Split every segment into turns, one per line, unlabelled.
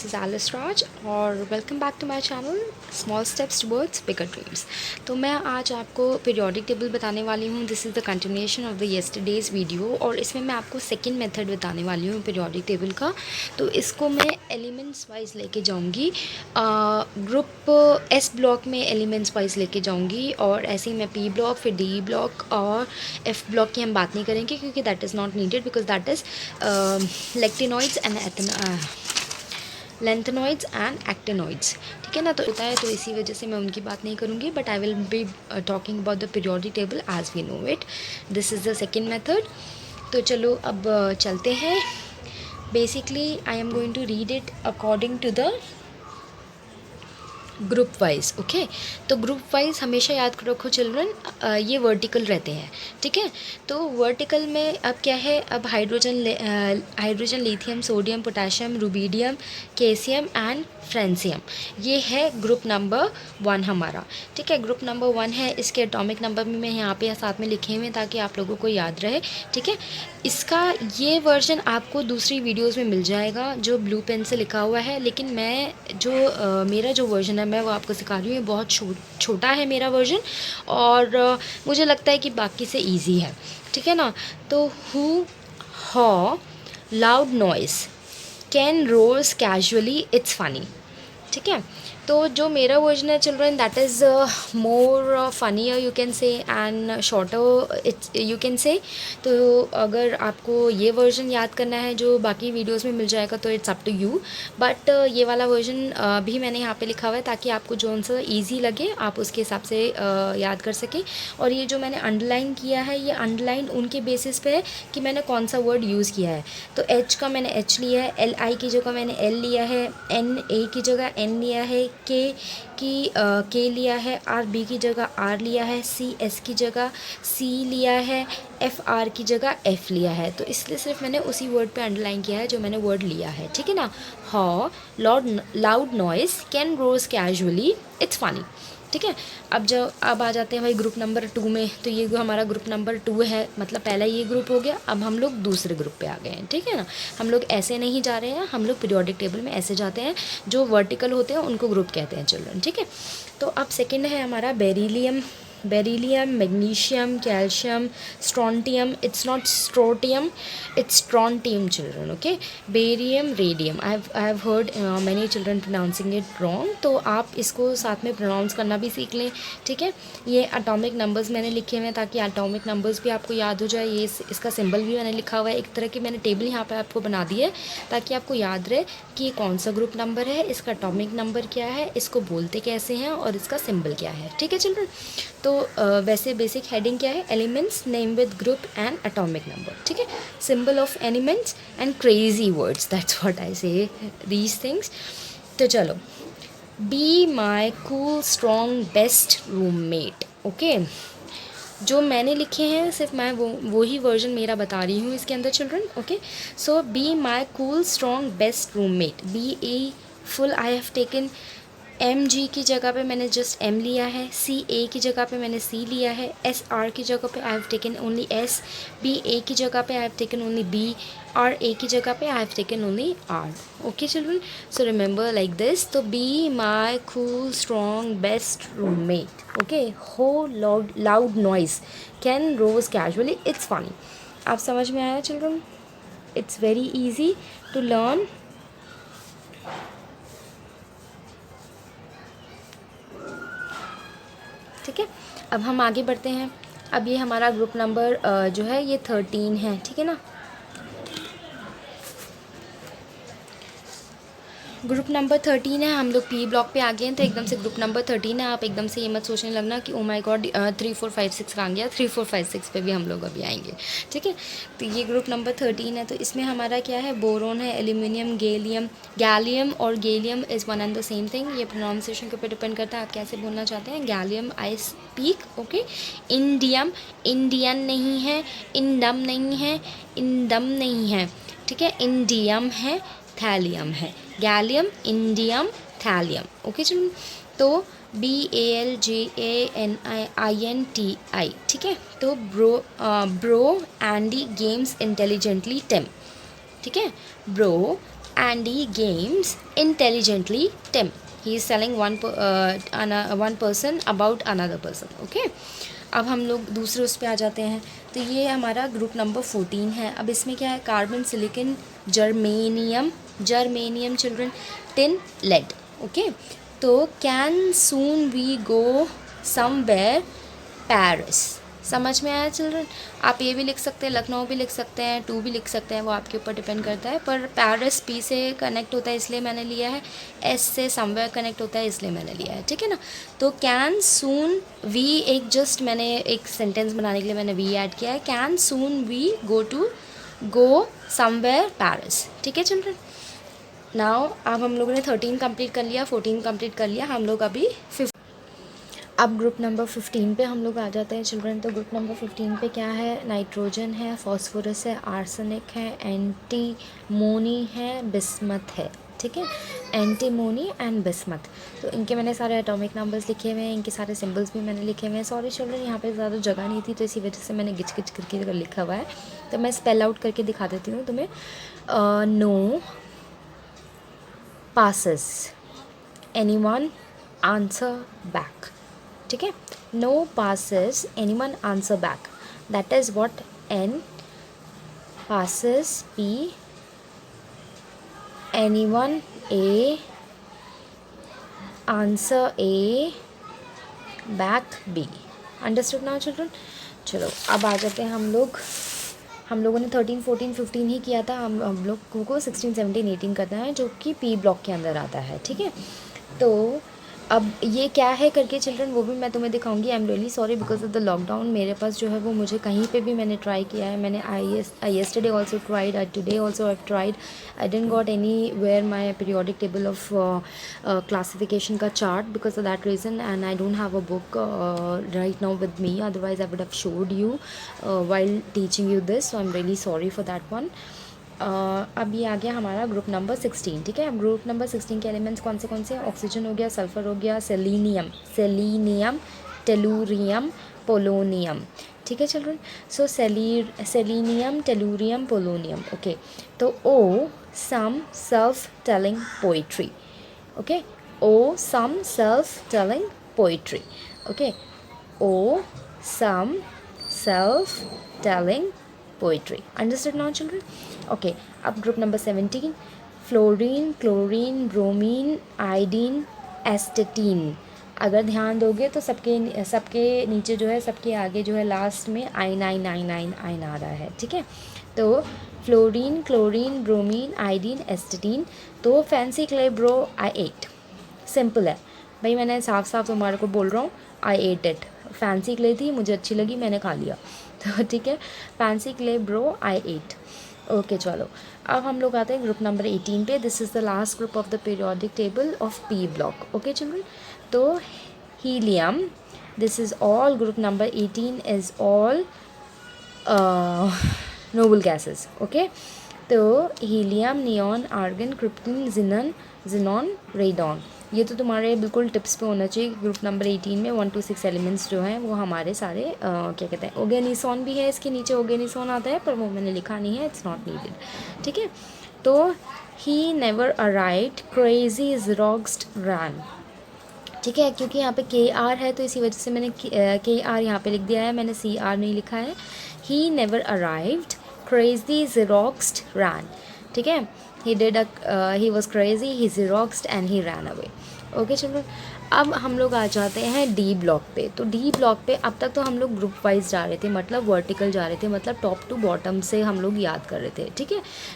This is Alice Raj और welcome back to my channel small steps towards bigger dreams. तो मैं आज आपको पीरियोडिक टेबल बताने वाली हूँ। This is the continuation of the yesterday's video और इसमें मैं आपको सेकंड मेथड बताने वाली हूँ पीरियोडिक टेबल का। तो इसको मैं एलिमेंट्स वाइज लेके जाऊँगी, ग्रुप एस ब्लॉक में एलिमेंट्स वाइज लेके जाऊँगी और ऐसे ही मैं पी ब्लॉक, फिर डी ब्लॉक और एफ ब्लॉक की हम बात नहीं करेंगे क्योंकि that is not needed because that is lanthanoids and lanthanoids and actinoids. ठीक है ना, तो होता है, तो इसी वजह से मैं उनकी बात नहीं करूँगी, but I will be talking about the periodic table as we know it. This is the second method. तो चलो अब चलते हैं। Basically I am going to read it according to the group wise. Okay, तो group wise हमेशा याद रखो children, ये वर्टिकल रहते हैं। ठीक है, तो वर्टिकल में अब क्या है, अब hydrogen, lithium, sodium, potassium, rubidium, calcium and francium, ये है ग्रुप नंबर 1 हमारा। ठीक है, ग्रुप नंबर 1 है। इसके एटॉमिक नंबर भी मैं यहाँ पे साथ में लिखे हुए हैं ताकि आप लोगों को याद रहे। ठीक है, इसका ये वर्जन आपको दूसरी वीडियोस में मिल जाएगा जो ब्लू पेन से लिखा हुआ है, लेकिन मैं जो मेरा जो वर्जन है मैं वो आपको सिखा रही हूँ। ये बहुत छोटा है मेरा वर्जन और मुझे लगता है कि बाकी से इजी है। ठीक है ना, तो who how loud noise can rolls casually it's funny. ठीक है, तो जो मेरा वर्जन है children that is more funnier you can say and shorter it's you can say. तो अगर आपको ये वर्जन याद करना है जो बाकी वीडियोस में मिल जाएगा तो it's up to you, but ये वाला वर्जन भी मैंने यहाँ पे लिखा हुआ है ताकि आपको जो सा ईजी लगे आप उसके हिसाब से याद कर सकें। और ये जो मैंने अंडरलाइन किया है, ये अंडरलाइन उनके बेसिस पे है कि मैंने कौन सा वर्ड यूज़ किया है। तो एच का मैंने एच लिया है, एल आई की जगह मैंने एल लिया है, एन ए की जगह एन लिया है, के लिया है, आर बी की जगह आर लिया है, सी एस की जगह सी लिया है, एफ आर की जगह एफ लिया है। तो इसलिए सिर्फ मैंने उसी वर्ड पे अंडरलाइन किया है जो मैंने वर्ड लिया है। ठीक है ना, how loud noise can rose casually it's funny. ठीक है, अब आ जाते हैं भाई ग्रुप नंबर 2 में। तो ये हमारा ग्रुप नंबर 2 है, मतलब पहला ये ग्रुप हो गया। अब हम लोग दूसरे ग्रुप पे आ गए हैं। ठीक है ना, हम लोग ऐसे नहीं जा रहे हैं, हम लोग पीरियोडिक टेबल में ऐसे जाते हैं। जो वर्टिकल होते हैं उनको ग्रुप कहते हैं चिल्ड्रन। ठीक है, तो अब सेकेंड है हमारा beryllium, magnesium, calcium, strontium. It's not strotium, it's strontium children. Okay, barium, radium. I have heard many children pronouncing it wrong, तो आप इसको साथ में प्रोनाउंस करना भी सीख लें। ठीक है, ये एटॉमिक नंबर्स मैंने लिखे हुए हैं ताकि एटॉमिक नंबर्स भी आपको याद हो जाए। ये इसका सिंबल भी मैंने लिखा हुआ है, एक तरह की मैंने टेबल यहाँ पर आपको बना दी है ताकि आपको याद रहे कि ये कौन सा ग्रुप नंबर है, इसका एटॉमिक नंबर क्या है, इसको बोलते कैसे हैं और इसका सिंबल क्या है। ठीक है चिल्ड्रन, तो वैसे बेसिक हेडिंग क्या है, elements name with group and atomic number. ठीक है, symbol of elements and crazy words, that's what I से दीज थिंग्स। तो चलो, B my cool strong best roommate. Okay, जो मैंने लिखे हैं सिर्फ मैं वो ही वर्जन मेरा बता रही हूँ इसके अंदर children. Okay, so be my cool strong best roommate. Be a full I have taken, M G की जगह पे मैंने जस्ट एम लिया है, सी ए की जगह पे मैंने सी लिया है, एस आर की जगह पे I have taken only S, B A की जगह पे I have taken only B, R A की जगह पे I have taken only R. Okay children, so remember like this. तो B my cool strong best roommate. Okay, हो loud noise can rose casually it's funny. आप समझ में आया children? It's very easy to learn. ठीक है, अब हम आगे बढ़ते हैं। अब ये हमारा ग्रुप नंबर जो है ये 13 है। ठीक है ना, ग्रुप नंबर 13 है। हम लोग पी ब्लॉक पे आ गए हैं, तो एकदम से ग्रुप नंबर 13 है। आप एकदम से ये मत सोचने लगना कि ओ माय गॉड 3 4 5 6 कहाँ गया। 3 4 5 6 पे भी हम लोग अभी आएंगे। ठीक है, तो ये ग्रुप नंबर 13 है। तो इसमें हमारा क्या है, बोरोन है, एल्यूमिनियम, गैलियम और gallium is one and the same thing. ये प्रोनाउंसिएशन के ऊपर डिपेंड करता है आप कैसे बोलना चाहते हैं। Gallium I speak. Okay, indium, Indian नहीं है, इंडम नहीं है, इंडम नहीं है। ठीक है, इंडियम है, थैलियम है, गैलियम, इंडियम, थैलियम। ओके चलो, तो BALJANINTI। ठीक है, तो bro Andy games intelligently Tim. ठीक है, bro Andy games intelligently Tim. He is telling one person about another person. Okay. अब हम लोग दूसरे उस पर आ जाते हैं. तो ये हमारा ग्रुप नंबर 14 है. अब इसमें क्या है? Carbon, silicon, germanium children, tin, lead. Okay. तो can soon we go somewhere Paris. समझ में आया चिल्ड्रन? आप ये भी लिख सकते हैं, लखनऊ भी लिख सकते हैं, टू भी लिख सकते हैं, वो आपके ऊपर डिपेंड करता है. पर पेरिस पी से कनेक्ट होता है इसलिए मैंने लिया है, एस से समवेयर कनेक्ट होता है इसलिए मैंने लिया है. ठीक है ना? तो कैन सून वी, एक जस्ट मैंने एक सेंटेंस बनाने के लिए मैंने वी ऐड किया है. Can soon we go somewhere Paris. ठीक है चिल्ड्रन? नाउ अब हम लोगों ने 13 कंप्लीट कर लिया, 14 कंप्लीट कर लिया. हम लोग अभी अब ग्रुप नंबर 15 पे हम लोग आ जाते हैं चिल्ड्रन. तो ग्रुप नंबर 15 पे क्या है? नाइट्रोजन है, फॉस्फोरस है, आर्सेनिक है, एंटीमोनी है, बिस्मथ है. ठीक है? Antimony and bismuth. तो इनके मैंने सारे एटॉमिक नंबर्स लिखे हुए हैं, इनके सारे सिंबल्स भी मैंने लिखे हुए हैं. सॉरी चिल्ड्रन, यहाँ पे ज़्यादा जगह नहीं थी तो इसी वजह से मैंने गिच गिच करके लिखा हुआ है. तो मैं स्पेल आउट करके दिखा देती हूँ तुम्हें. No passes, anyone answer back. ठीक है? No passes, anyone answer back. That is what N passes, P, anyone A, answer A, back B. Understood now children? चलो अब आ जाते हैं हम लोगों ने 13, 14, 15 ही किया था. हम लोग को 16, 17, 18 करना है जो कि पी ब्लॉक के अंदर आता है. ठीक है? तो अब ये क्या है करके चिल्ड्रन वो भी मैं तुम्हें दिखाऊंगी. आई am really sorry because of the lockdown. मेरे पास जो है वो मुझे कहीं पे भी मैंने ट्राई किया है. मैंने I yesterday also tried, I today also I tried. I didn't got any where my periodic table of classification का chart because of that reason. And I don't have a book right now with me, otherwise I would have showed you while teaching you this. So I am really sorry for that one. अब ये आ गया हमारा group number 16. ठीक है? अब group number 16 के elements कौन से हैं? ऑक्सीजन हो गया, सल्फर हो गया, सेलीनियम, टेलूरियम, पोलोनियम. ठीक है children? So selenium, tellurium, polonium. Okay. तो O some self telling poetry. Okay. O some self telling poetry. Okay. O some self telling poetry. Understood now children? Okay. अब group number 17, fluorine, chlorine, bromine, iodine, astatine. अगर ध्यान दोगे तो सबके नीचे जो है, सबके आगे जो है लास्ट में आइन आ रहा है. ठीक है? तो fluorine, chlorine, bromine, iodine, astatine. तो fancy clay bro I ate. Simple है भाई, मैंने साफ साफ तुम्हारे को बोल रहा हूँ. आई एट इट. फैंसी क्ले थी, मुझे अच्छी लगी, मैंने खा लिया. तो ठीक है? Fancy clay bro I ate. Okay चलो अब हम लोग आते हैं ग्रुप नंबर 18 पे. This is the last group of the periodic table of P block. Okay children? तो helium, this is all group number 18 is all noble gases. Okay. तो helium, neon, argon, krypton, xenon, radon. ये तो तुम्हारे बिल्कुल tips पे होना चाहिए. Group number 18 में 1 to 6 एलिमेंट्स जो हैं वो हमारे सारे क्या कहते हैं, ओर्गेनिसॉन भी है इसके नीचे. ओर्गेनिसॉन आता है पर वो मैंने लिखा नहीं है, इट्स नॉट नीडेड. ठीक है? तो he never arrived, crazy xeroxed run. ठीक है? क्योंकि यहाँ पे KR है तो इसी वजह से मैंने KR यहाँ पे लिख दिया है, मैंने CR नहीं लिखा है. He never arrived, crazy xeroxed run. ठीक है? he was crazy, he xeroxed and he ran away. Okay children? अब हम लोग आ जाते हैं डी ब्लॉक पे. तो डी ब्लॉक पे अब तक तो हम लोग ग्रुप वाइज जा रहे थे, मतलब वर्टिकल जा रहे थे, मतलब टॉप टू बॉटम से हम लोग याद कर रहे थे. ठीक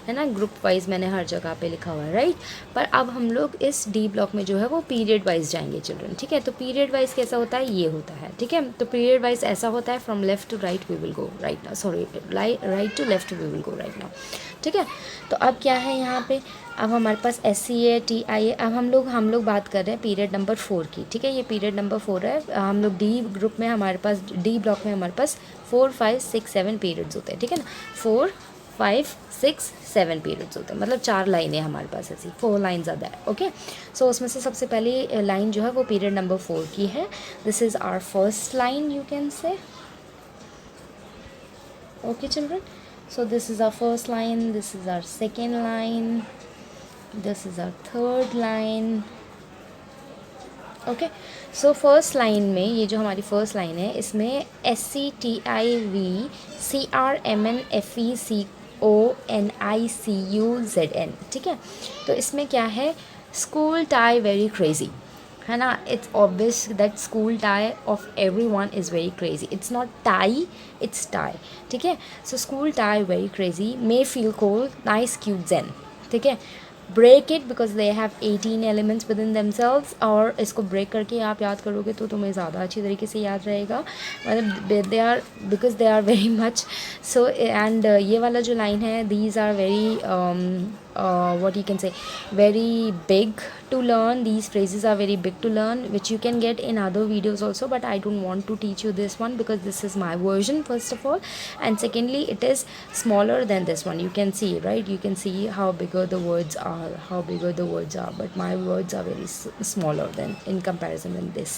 है ना? ग्रुप वाइज मैंने हर जगह पे लिखा हुआ है, राइट? पर अब हम लोग इस डी ब्लॉक में जो है वो पीरियड वाइज जाएंगे चिल्ड्रन. ठीक है? तो पीरियड वाइज कैसा होता है? ये होता है. ठीक है? तो पीरियड वाइज ऐसा होता है, from left to right we will go right now, sorry right to left we will go right now. ठीक है? तो अब क्या है यहाँ पे? अब हमारे पास SCA, अब हम लोग बात कर रहे हैं पीरियड नंबर 4 की. ठीक है? ये पीरियड नंबर 4 है. हम लोग डी ग्रुप में हमारे पास, डी ब्लॉक में हमारे पास 4, 5, 6, 7 पीरियड्स होते हैं. ठीक है ना? 4, 5, 6, 7 पीरियड्स होते हैं, मतलब 4 लाइनें हमारे पास ऐसी, 4 लाइन्स आर दैट. ओके. सो उसमें से सबसे पहली लाइन जो है वो पीरियड नंबर 4 की है. This is our first line, you can say. Okay children? So this is our first line, this is our second line, this is our third line. Okay, so first line में ये जो हमारी first line है इसमें SCTIVCRMNFECONICUZN, ठीक है. तो इसमें क्या है, स्कूल टाई वेरी क्रेजी, है ना. It's obvious that school tie of every one is very crazy. It's not tie, it's tie, ठीक है. So school tie very crazy, may feel cold, nice cute zen, ठीक है. Break it because they have 18 elements within themselves. और इसको break करके आप याद करोगे तो तुम्हें ज़्यादा अच्छी तरीके से याद रहेगा. मतलब they are, because they are very much. So and ये वाला जो लाइन है, these are very what you can say, very big to learn. These phrases are very big to learn, which you can get in other videos also, but I don't want to teach you this one because this is my version, first of all. And secondly, it is smaller than this one. You can see, right? You can see how bigger the words are, but my words are very smaller than, in comparison than this.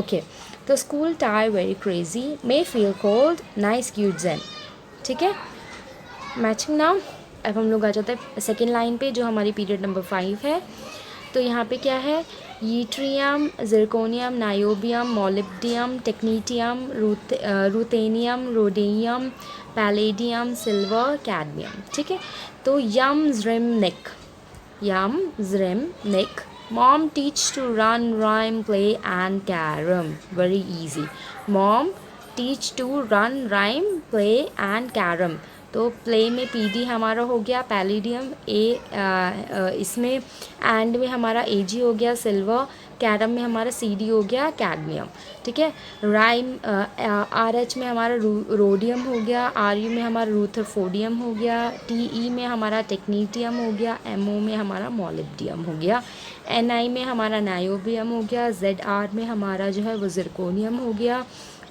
Okay, the school tie very crazy, may feel cold, nice cute zen, ठीक है. Matching now. अब हम लोग आ जाते हैं second line पे जो हमारी पीरियड नंबर 5 है. तो यहाँ पे क्या है, yttrium, zirconium, niobium, molybdenum, technetium, ruthenium, rhodium, palladium, silver, cadmium, ठीक है. तो यम ज्रिम nick, mom teach to run, rhyme, play and carrom. Very easy. Mom teach to run, rhyme, play and carrom. तो प्ले में PD हमारा हो गया palladium, इसमें एंड में हमारा AG हो गया सिल्वर, कैरम में हमारा CD हो गया कैडमियम, ठीक है. राइम RH में हमारा रोडियम हो गया, RU में हमारा रूथरफोडियम हो गया, TE में हमारा टेक्नीटियम हो गया, MO में हमारा मोलिब्डियम हो गया, NI में हमारा नायोबियम हो गया, ZR में हमारा जो है वो जिरकोनियम हो गया,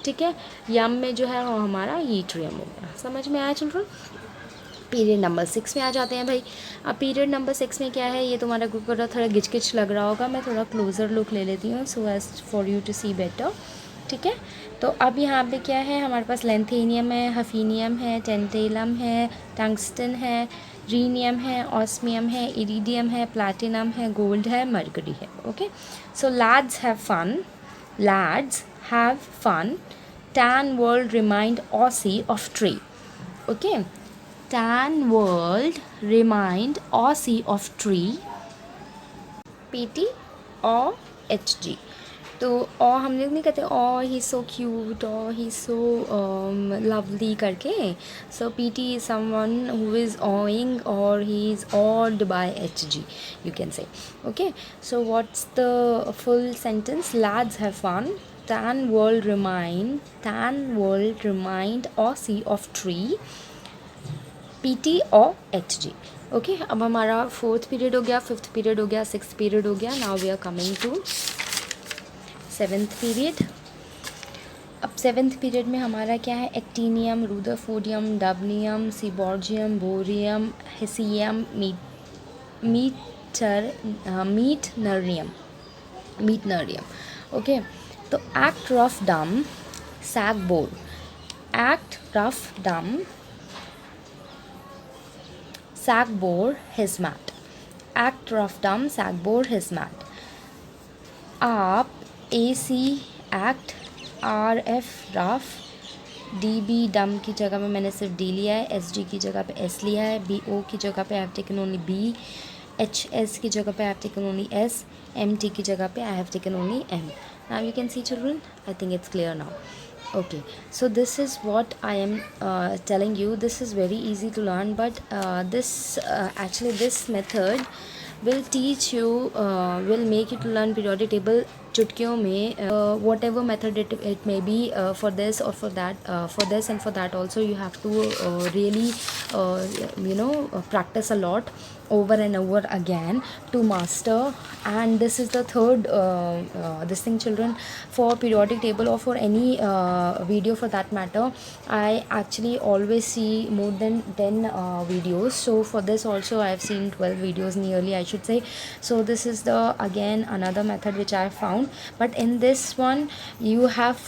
ठीक है. यम में जो है वो हमारा यीट्रियम हो गया. समझ में आया चिल्ड्रन. पीरियड नंबर 6 में आ जाते हैं भाई. अब पीरियड नंबर 6 में क्या है, ये तुम्हारा ग्रुप का थोड़ा गिचकिच लग रहा होगा, मैं थोड़ा क्लोज़र लुक ले लेती हूँ so as for you to see better, ठीक है. तो अब यहाँ पे क्या है, हमारे पास लेंथेनियम है, हफीनियम है, टेंटेलम है, टंगस्टन है, रीनियम है, ऑस्मियम है, इरिडियम है, प्लैटिनम है, गोल्ड है, मरकरी है. Okay, so lads have fun, tan world remind Aussie of tree. Okay, tan world remind Aussie of tree. PT or HG. तो हम लोग नहीं कहते ही सो क्यूट और ही सो लवली करके. So PT is someone who is owing or he is odd by HG, you can say. Okay, so what's the full sentence. lads have fun, tan world remind Aussie of tree, PT और HG. Okay, अब हमारा 4th period हो गया, 5th period हो गया, 6th period हो गया. Now we are coming to 7th period. अब 7th पीरियड में हमारा क्या है, actinium, rutherfordium, dubnium, seaborgium, bohrium, hassium, meitnerium. Okay, तो act rough dum, sagbor. Act rough dum, sagbor, his mat. Act rough dum, sagbor, his mat. आप AC act, RF rough, DB dum की जगह पे मैंने सिर्फ D लिया है, SG की जगह पे S लिया है, BO की जगह पे I have taken only B, HS की जगह पे I have taken only S, MT की जगह पे I have taken only M. Now you can see children, I think it's clear now. Okay, so this is what I am telling you. This is very easy to learn, but actually this method will teach you, will make you to learn periodic table चुटकियों में. whatever method it may be, for this or for that, for this and for that also you have to really practice a lot over and over again to master. And this is the third this thing children, for periodic table or for any video for that matter, I actually always see more than 10 videos. So for this also I have seen 12 videos nearly, I should say. So this is the again another method which I found, but in this one you have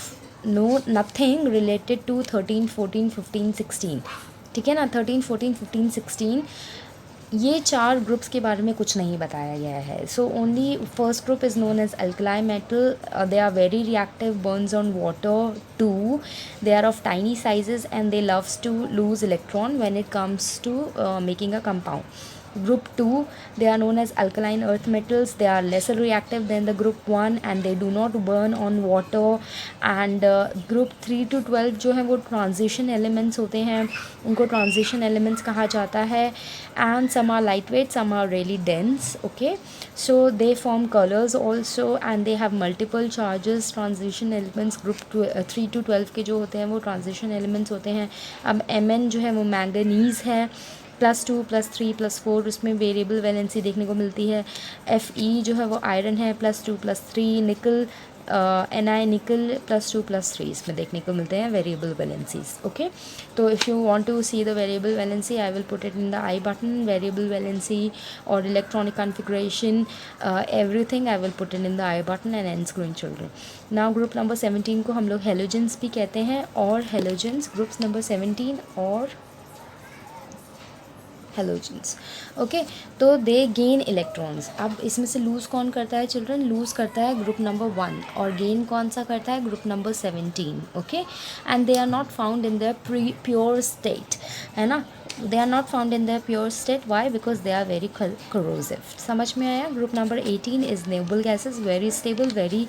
nothing related to 13, 14, 15, 16, ठीक है ना. 13, 14, 15, 16 ये 4 groups के बारे में कुछ नहीं बताया गया है. So only first group is known as alkali metal. They are very reactive, burns on water too. They are of tiny sizes and they loves to lose electron when it comes to making a compound. Group 2, they are known as alkaline earth metals. They are lesser reactive than the group 1 and they do not burn on water. And group 3 to 12 जो हैं वो transition elements होते हैं, उनको transition elements कहा जाता है. And some are lightweight, some are really dense. Okay, so they form colors also and they have multiple charges. Transition elements group 3 to 12 के जो होते हैं वो transition elements होते हैं. अब Mn जो है वो मैंगनीज़ है, +2 +3 +4 उसमें वेरिएबल वैलेंसी देखने को मिलती है. Fe जो है वो आयरन है, +2 +3. निकल Ni निकल +2 +3 इसमें देखने को मिलते हैं वेरिएबल वैलेंसीज. ओके, तो if you want to see the variable valency I will put it in the I button. Variable valency और electronic configuration everything I will put it in the I button and and screen children. Now group number 17 को हम लोग halogens भी कहते हैं. और halogens groups number 17 और halogens. Okay, तो दे गेन इलेक्ट्रॉन्स. अब इसमें से लूज़ कौन करता है चिल्ड्रन? लूज़ करता है ग्रुप नंबर 1 और गेन कौन सा करता है? Group number 17. Okay, and they are not found in the pure state, है ना. They are not found in the pure state. Why? Because they are very corrosive. समझ में आया? Group number 18 is noble gases, very stable, very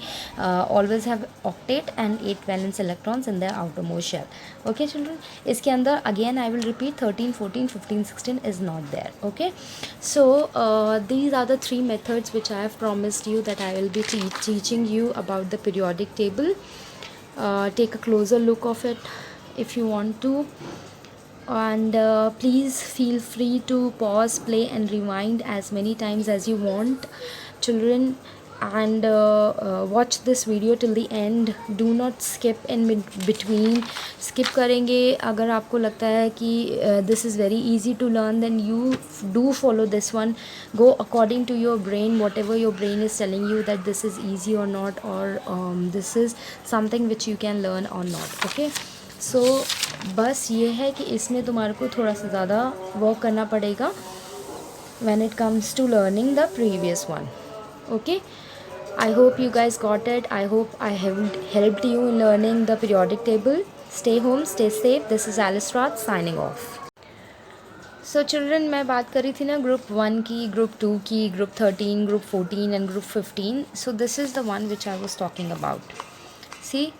always have octet and 8 valence electrons in their outermost shell. Okay children, इसके अंदर again I will repeat 13, 14, 15, 16 is not there. Okay, so these are the 3 methods which I have promised you that I will be teaching you about the periodic table. Take a closer look of it if you want to, and please feel free to pause, play and rewind as many times as you want children, and watch this video till the end. Do not skip in between. skip करेंगे अगर आपको लगता है कि this is very easy to learn, then you do follow this one. Go according to your brain, whatever your brain is telling you that this is easy or not, or this is something which you can learn or not. Okay, सो बस ये है कि इसमें तुम्हारे को थोड़ा सा ज़्यादा वर्क करना पड़ेगा when it comes to learning the previous one. Okay, I hope you guys got it. I hope I have helped you in learning the periodic table. Stay home, stay safe. This is Alice Rath signing off. So children, मैं बात करी थी ना group 1 की, group 2 की, group 13, group 14 and group 15. So this is the one which I was talking about. See,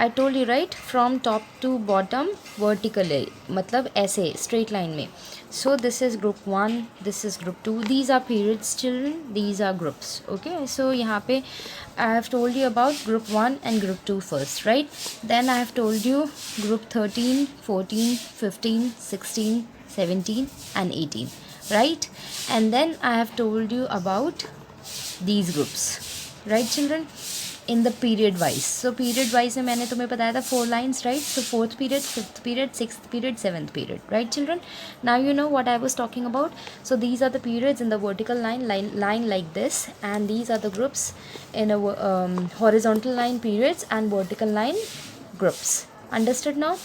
I told you right, from top to bottom vertically, मतलब ऐसे straight line में. So this is group 1, this is group 2. These are periods children, these are groups. Okay, so यहाँ पे I have told you about group 1 and group 2 first, right? Then I have told you group 13, 14, 15, 16, 17 and 18, right? And then I have told you about these groups, right children? In the period wise. So period wise में मैंने तुम्हें बताया था 4 lines, right? So 4th period, 5th period, 6th period, 7th period, right children? Now you know what I was talking about. So these are the periods in the vertical line like this, and these are the groups in a horizontal line periods and vertical line groups. Understood now?